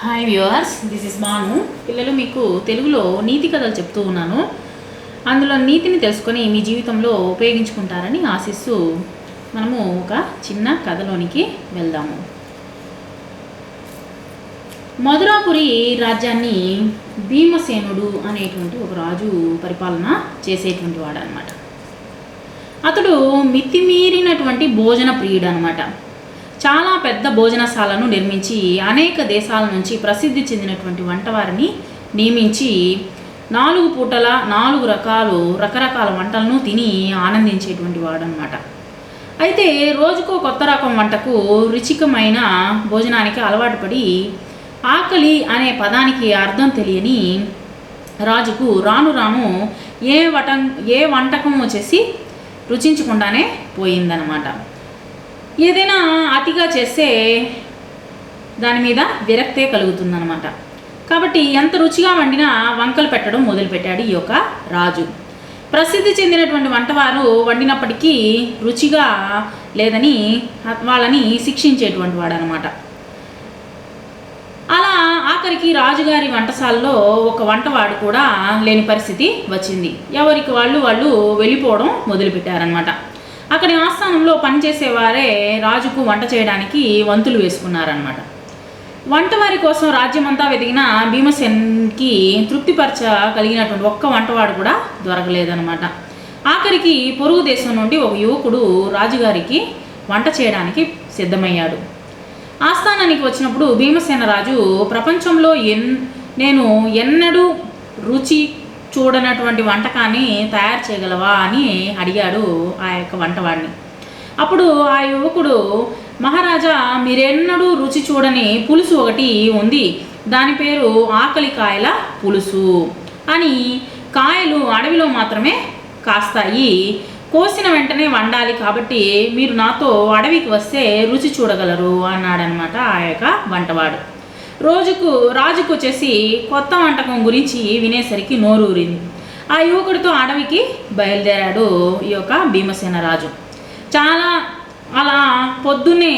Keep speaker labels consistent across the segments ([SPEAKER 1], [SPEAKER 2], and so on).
[SPEAKER 1] Hi viewers, this is Banu. పిల్లలు, మీకు తెలుగులో నీతి కథలు చెప్తూ ఉన్నాను. అందులో నీతిని తెలుసుకొని మీ జీవితంలో ఉపయోగించుకుంటారని ఆశిస్తూ మనము ఒక చిన్న కథలోనికి వెళ్దాము. మధురాపురి రాజ్యాన్ని భీమసేనుడు అనేటువంటి ఒక రాజు పరిపాలన చేసేటువంటి వాడు అనమాట. అతడు మితిమీరినటువంటి భోజన ప్రియుడు అనమాట. చాలా పెద్ద భోజనశాలను నిర్మించి అనేక దేశాల నుంచి ప్రసిద్ధి చెందినటువంటి వంటవారిని నియమించి 4 పూటల 4 రకరకాల వంటలను తిని ఆనందించేటువంటి వాడు అనమాట. అయితే రోజుకో కొత్త రకం వంటకు రుచికమైన భోజనానికి అలవాటు పడి ఆకలి అనే పదానికి అర్థం తెలియని రాజుకు రాను రాను ఏ వంటకం వచ్చేసి రుచించకుండానే పోయిందనమాట. ఏదైనా అతిగా చేస్తే దాని మీద విరక్తే కలుగుతుందన్నమాట. కాబట్టి ఎంత రుచిగా వండినా వంకలు పెట్టడం మొదలుపెట్టాడు ఈ యొక్క రాజు. ప్రసిద్ధి చెందినటువంటి వంటవారు వండినప్పటికీ రుచిగా లేదని వాళ్ళని శిక్షించేటువంటి వాడు అనమాట. అలా ఆఖరికి రాజుగారి వంటశాలలో ఒక వంటవాడు కూడా లేని పరిస్థితి వచ్చింది. ఎవరికి వాళ్ళు వెళ్ళిపోవడం మొదలుపెట్టారనమాట. అక్కడి ఆస్థానంలో పనిచేసేవారే రాజుకు వంట చేయడానికి వంతులు వేసుకున్నారనమాట. వంటవారి కోసం రాజ్యమంతా వెతికిన భీమసేన్కి తృప్తిపరచగలిగినటువంటి ఒక్క వంటవాడు కూడా దొరకలేదనమాట. ఆఖరికి పొరుగు దేశం నుండి ఒక యువకుడు రాజుగారికి వంట చేయడానికి సిద్ధమయ్యాడు. ఆస్థానానికి వచ్చినప్పుడు భీమసేన రాజు, ప్రపంచంలో నేను ఎన్నడూ రుచి చూడనటువంటి వంటకాన్ని తయారు చేయగలవా అని అడిగాడు ఆ యొక్క వంటవాడిని. అప్పుడు ఆ యువకుడు, మహారాజా, మీరెన్నడూ రుచి చూడని పులుసు ఒకటి ఉంది, దాని పేరు ఆకలి కాయల పులుసు అని. కాయలు అడవిలో మాత్రమే కాస్తాయి, కోసిన వెంటనే వండాలి, కాబట్టి మీరు నాతో అడవికి వస్తే రుచి చూడగలరు అన్నాడనమాట ఆ యొక్క వంటవాడు. రాజుకు వచ్చేసి కొత్త వంటకం గురించి వినేసరికి నోరూరింది. ఆ యువకుడితో అడవికి బయలుదేరాడు ఈ యొక్క భీమసేన రాజు. అలా పొద్దున్నే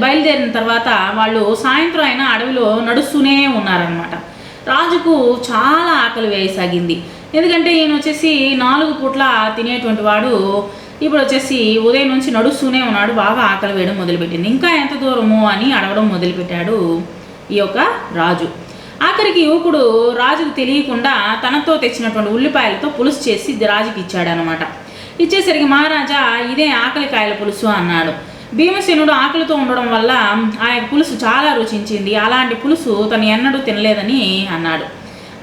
[SPEAKER 1] బయలుదేరిన తర్వాత వాళ్ళు సాయంత్రం అయినా అడవిలో నడుస్తూనే ఉన్నారనమాట. రాజుకు చాలా ఆకలి వేయసాగింది. ఎందుకంటే ఈయన వచ్చేసి 4 పూట్ల తినేటువంటి వాడు ఇప్పుడు వచ్చేసి ఉదయం నుంచి నడుస్తూనే ఉన్నాడు. బాగా ఆకలి వేయడం మొదలుపెట్టింది. ఇంకా ఎంత దూరము అని అడగడం మొదలుపెట్టాడు ఈ యొక్క రాజు. ఆఖరికి యువకుడు రాజుకు తెలియకుండా తనతో తెచ్చినటువంటి ఉల్లిపాయలతో పులుసు చేసి రాజుకి ఇచ్చాడనమాట. ఇచ్చేసరికి, మహారాజా, ఇదే ఆకలి కాయల పులుసు అన్నాడు. భీమసేనుడు ఆకలితో ఉండడం వల్ల ఆ పులుసు చాలా రుచించింది, అలాంటి పులుసు తను ఎన్నడూ తినలేదని అన్నాడు.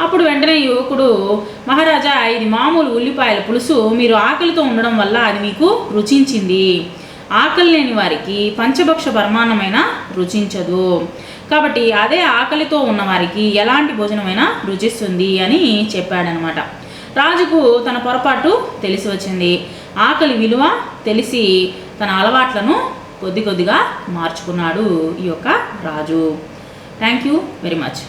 [SPEAKER 1] అప్పుడు వెంటనే యువకుడు, మహారాజా, ఇది మామూలు ఉల్లిపాయల పులుసు, మీరు ఆకలితో ఉండడం వల్ల అది మీకు రుచించింది. ఆకలి లేని వారికి పంచభక్ష పరమాన్నమైనా రుచించదు, కాబట్టి అదే ఆకలితో ఉన్నవారికి ఎలాంటి భోజనమైనా రుచిస్తుంది అని చెప్పాడనమాట. రాజుకు తన పొరపాటు తెలిసి వచ్చింది. ఆకలి విలువ తెలిసి తన అలవాట్లను కొద్దిగా మార్చుకున్నాడు ఈ యొక్క రాజు. Thank you very much.